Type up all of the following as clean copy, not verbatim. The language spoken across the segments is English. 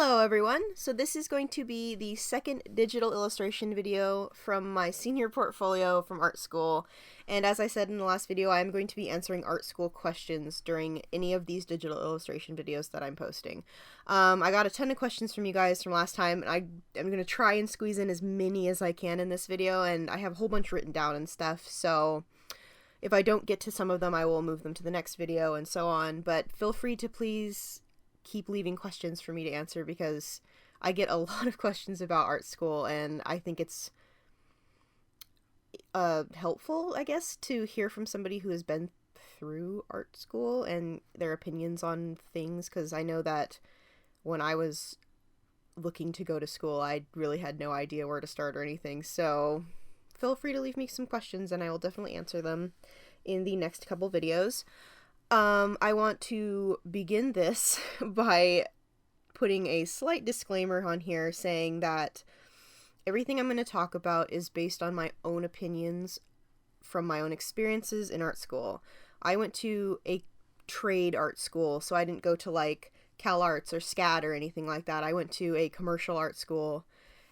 Hello everyone! So this is going to be the second digital illustration video from my senior portfolio from art school, and as I said in the last video, I'm going to be answering art school questions during any of these digital illustration videos that I'm posting. I got a ton of questions from you guys from last time, and I'm going to try and squeeze in as many as I can in this video, and I have a whole bunch written down and stuff, so if I don't get to some of them, I will move them to the next video and so on, but feel free to please keep leaving questions for me to answer because I get a lot of questions about art school, and I think it's helpful, I guess, to hear from somebody who has been through art school and their opinions on things, because I know that when I was looking to go to school, I really had no idea where to start or anything, so feel free to leave me some questions and I will definitely answer them in the next couple videos. I want to begin this by putting a slight disclaimer on here saying that everything I'm going to talk about is based on my own opinions from my own experiences in art school. I went to a trade art school, so I didn't go to like Cal Arts or SCAD or anything like that. I went to a commercial art school,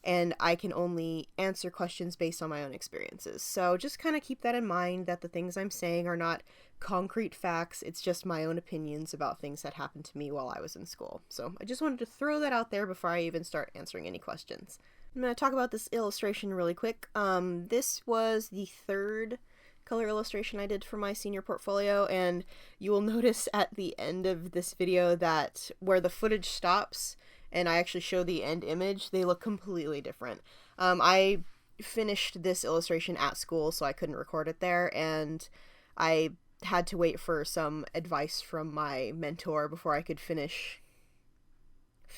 and I can only answer questions based on my own experiences. So just kind of keep that in mind, that the things I'm saying are not concrete facts, it's just my own opinions about things that happened to me while I was in school. So I just wanted to throw that out there before I even start answering any questions. I'm going to talk about this illustration really quick. This was the third color illustration I did for my senior portfolio, and you will notice at the end of this video that where the footage stops and I actually show the end image, they look completely different. I finished this illustration at school, so I couldn't record it there, and I had to wait for some advice from my mentor before I could finish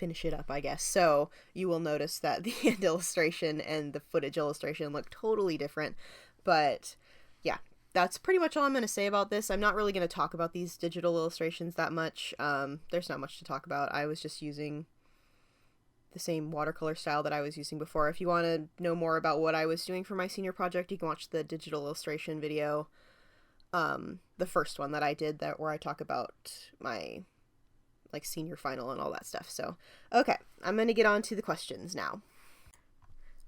it up, I guess. So you will notice that the end illustration and the footage illustration look totally different, but yeah, that's pretty much all I'm going to say about this. I'm not really going to talk about these digital illustrations that much. There's not much to talk about. I was just using the same watercolor style that I was using before. If you want to know more about what I was doing for my senior project, you can watch the digital illustration video, the first one that I did, that where I talk about my like senior final and all that stuff. So okay, I'm going to get on to the questions now.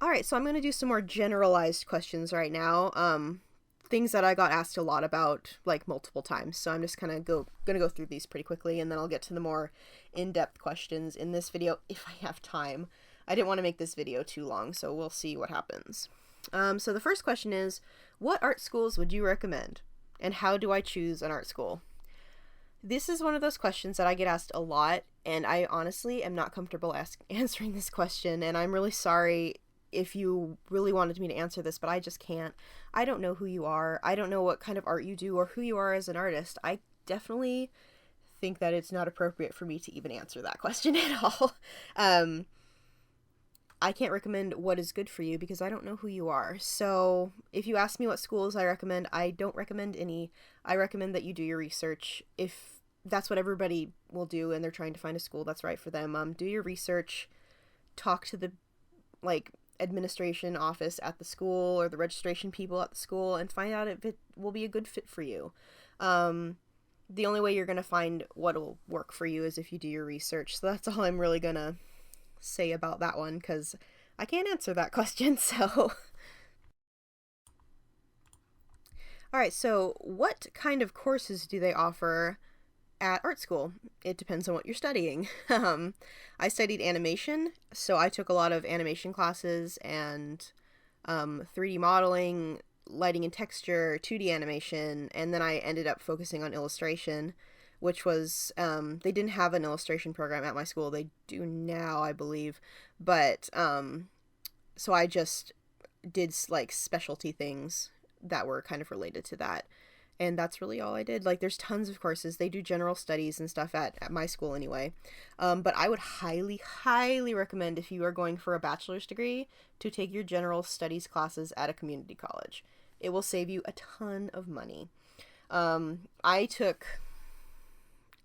Alright, so I'm going to do some more generalized questions right now, things that I got asked a lot about, like, multiple times, so I'm just kind of gonna go through these pretty quickly, and then I'll get to the more in-depth questions in this video if I have time. I didn't want to make this video too long, so we'll see what happens. So the first question is, what art schools would you recommend, and how do I choose an art school? This is one of those questions that I get asked a lot, and I honestly am not comfortable answering this question, and I'm really sorry if you really wanted me to answer this, but I just can't. I don't know who you are. I don't know what kind of art you do or who you are as an artist. I definitely think that it's not appropriate for me to even answer that question at all. I can't recommend what is good for you because I don't know who you are. So if you ask me what schools I recommend, I don't recommend any. I recommend that you do your research. If that's what everybody will do and they're trying to find a school that's right for them, do your research, talk to the administration office at the school or the registration people at the school and find out if it will be a good fit for you. The only way you're going to find what will work for you is if you do your research. So that's all I'm really going to say about that one, because I can't answer that question, so. Alright, so what kind of courses do they offer at art school? It depends on what you're studying. I studied animation, so I took a lot of animation classes and 3D modeling, lighting and texture, 2D animation, and then I ended up focusing on illustration, which was, they didn't have an illustration program at my school. They do now, I believe, but, so I just did, like, specialty things that were kind of related to that. And that's really all I did. Like, there's tons of courses. They do general studies and stuff at my school anyway. But I would highly, highly recommend, if you are going for a bachelor's degree, to take your general studies classes at a community college. It will save you a ton of money. I took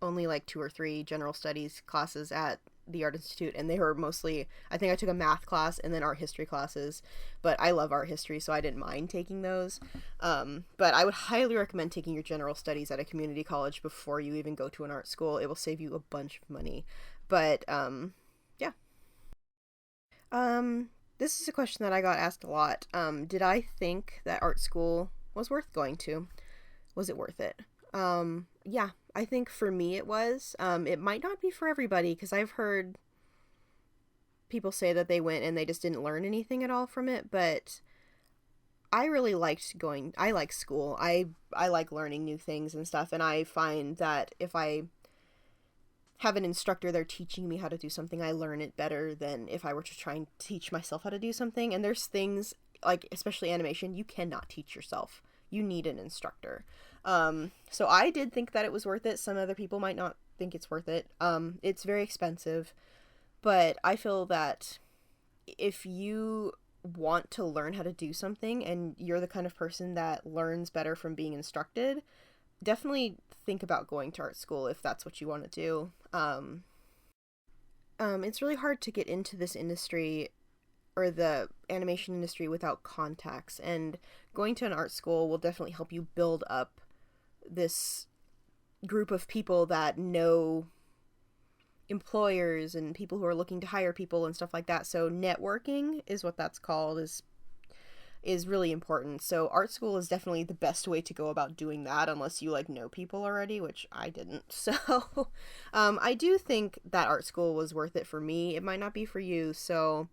only like 2 or 3 general studies classes at the Art Institute, and they were mostly, I think I took a math class and then art history classes, but I love art history, so I didn't mind taking those. But I would highly recommend taking your general studies at a community college before you even go to an art school. It will save you a bunch of money. But yeah, This is a question that I got asked a lot. Did I think that art school was worth going to? Was it worth it? Yeah, I think for me it was. It might not be for everybody, because I've heard people say that they went and they just didn't learn anything at all from it, but I really liked going. I like school. I like learning new things and stuff, and I find that if I have an instructor there teaching me how to do something, I learn it better than if I were to try and teach myself how to do something. And there's things, like especially animation, you cannot teach yourself. You need an instructor. So I did think that it was worth it. Some other people might not think it's worth it. It's very expensive, but I feel that if you want to learn how to do something and you're the kind of person that learns better from being instructed, definitely think about going to art school if that's what you want to do. It's really hard to get into this industry or the animation industry without contacts, and going to an art school will definitely help you build up this group of people that know employers and people who are looking to hire people and stuff like that. So networking is what that's called, is really important. So art school is definitely the best way to go about doing that, unless you like know people already, which I didn't. So I do think that art school was worth it for me. It might not be for you, so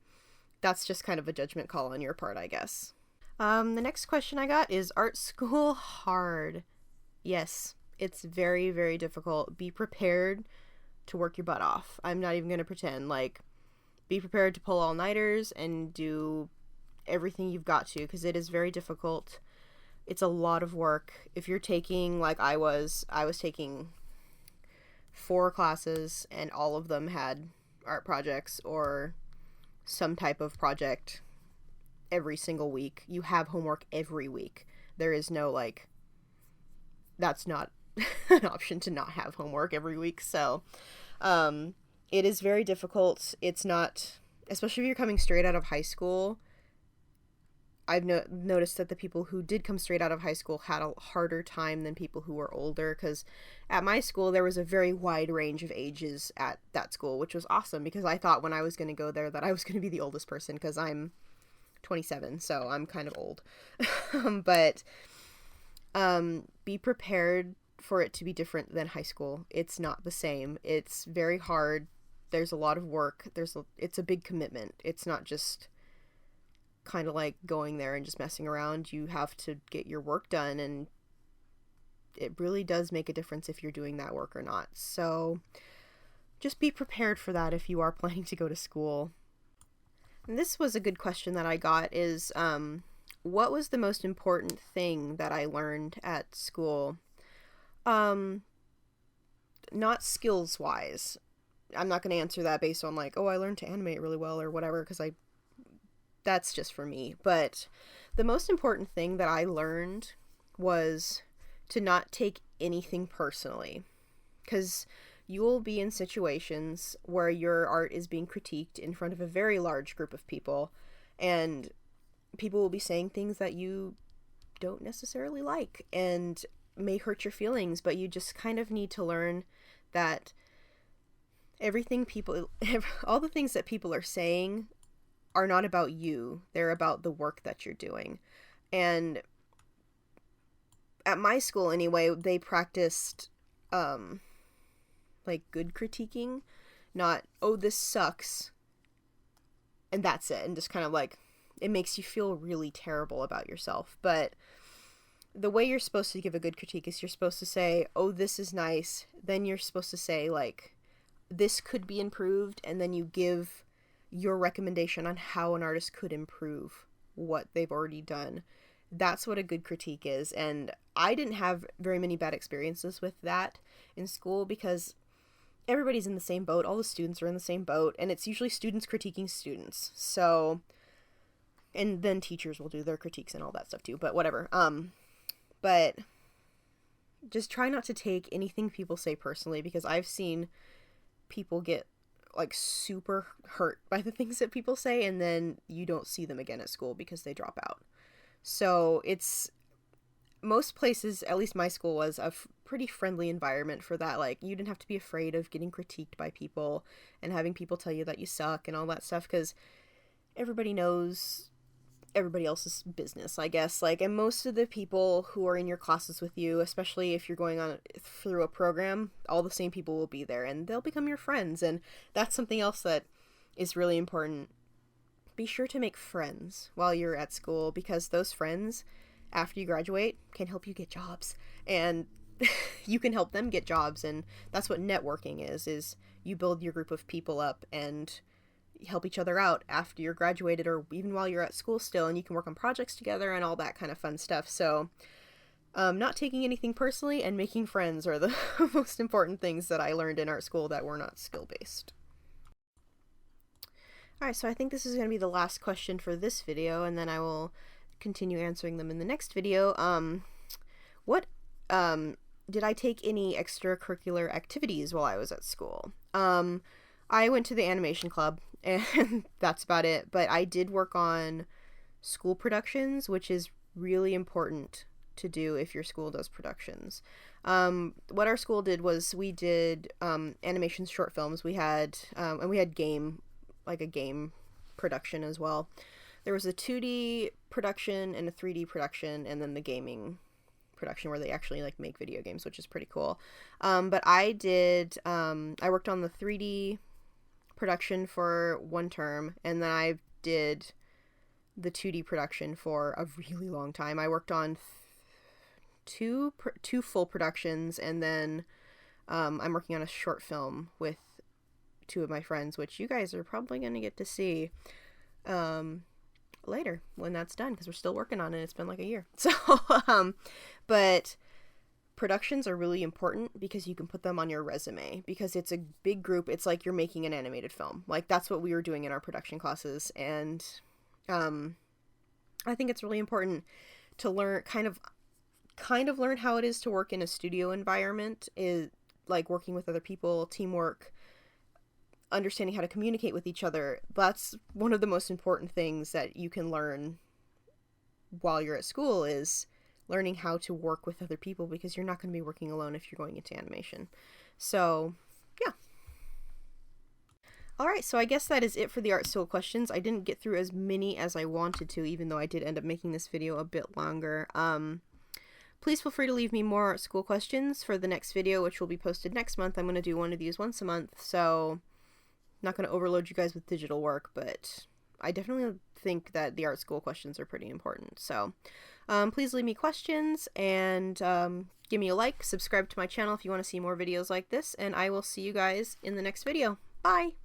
that's just kind of a judgment call on your part, I guess. The next question I got is, art school hard? Yes, it's very, very difficult. Be prepared to work your butt off. I'm not even going to pretend. Like, be prepared to pull all-nighters and do everything you've got to, because it is very difficult. It's a lot of work. If you're taking, like I was taking 4 classes and all of them had art projects or some type of project every single week. You have homework every week. There is no, like, that's not an option to not have homework every week. So it is very difficult. It's not, especially if you're coming straight out of high school. I've noticed that the people who did come straight out of high school had a harder time than people who were older, because at my school there was a very wide range of ages at that school, which was awesome, because I thought when I was going to go there that I was going to be the oldest person, because I'm 27, so I'm kind of old. But be prepared for it to be different than high school. It's not the same. It's very hard. There's a lot of work. It's a big commitment. It's not just kind of like going there and just messing around. You have to get your work done, and it really does make a difference if you're doing that work or not. So just be prepared for that if you are planning to go to school. And this was a good question that I got, is what was the most important thing that I learned at school? Not skills wise. I'm not going to answer that based on like, oh, I learned to animate really well or whatever, because that's just for me. But the most important thing that I learned was to not take anything personally, because you will be in situations where your art is being critiqued in front of a very large group of people, and people will be saying things that you don't necessarily like and may hurt your feelings, but you just kind of need to learn that all the things that people are saying are not about you. They're about the work that you're doing. And at my school anyway, they practiced like good critiquing, not, oh, this sucks and that's it, and just kind of like, it makes you feel really terrible about yourself. But the way you're supposed to give a good critique is you're supposed to say, oh, this is nice. Then you're supposed to say, like, this could be improved, and then you give your recommendation on how an artist could improve what they've already done. That's what a good critique is. And I didn't have very many bad experiences with that in school, because everybody's in the same boat. All the students are in the same boat, and it's usually students critiquing students. So, and then teachers will do their critiques and all that stuff too, but whatever. But just try not to take anything people say personally, because I've seen people get like super hurt by the things that people say, and then you don't see them again at school because they drop out. So it's, most places, at least my school, was a pretty friendly environment for that. Like, you didn't have to be afraid of getting critiqued by people and having people tell you that you suck and all that stuff, because everybody knows everybody else's business, I guess. Like, and most of the people who are in your classes with you, especially if you're going on through a program, all the same people will be there and they'll become your friends. And that's something else that is really important. Be sure to make friends while you're at school, because those friends, after you graduate, can help you get jobs, and you can help them get jobs. And that's what networking is you build your group of people up and help each other out after you're graduated, or even while you're at school still, and you can work on projects together and all that kind of fun stuff. So not taking anything personally and making friends are the most important things that I learned in art school that were not skill-based. Alright, so I think this is going to be the last question for this video, and then I will continue answering them in the next video. What did I take any extracurricular activities while I was at school? I went to the animation club, and that's about it. But I did work on school productions, which is really important to do if your school does productions. What our school did was we did animation short films. We had and we had a game production as well. There was a 2D production and a 3D production, and then the gaming production where they actually like make video games, which is pretty cool. But I did I worked on the 3D production for one term, and then I did the 2D production for a really long time. I worked on two full productions, and then I'm working on a short film with two of my friends, which you guys are probably going to get to see later when that's done, because we're still working on it. It's been like a year. So but productions are really important because you can put them on your resume, because it's a big group. It's like you're making an animated film. Like, that's what we were doing in our production classes. And I think it's really important to learn kind of learn how it is to work in a studio environment, is like working with other people, teamwork, understanding how to communicate with each other. That's one of the most important things that you can learn while you're at school, is learning how to work with other people, because you're not going to be working alone if you're going into animation. So, yeah. Alright, so I guess that is it for the art school questions. I didn't get through as many as I wanted to, even though I did end up making this video a bit longer. Please feel free to leave me more art school questions for the next video, which will be posted next month. I'm going to do one of these once a month, so not going to overload you guys with digital work, but I definitely think that the art school questions are pretty important. So please leave me questions, and give me a like, subscribe to my channel if you want to see more videos like this, and I will see you guys in the next video. Bye!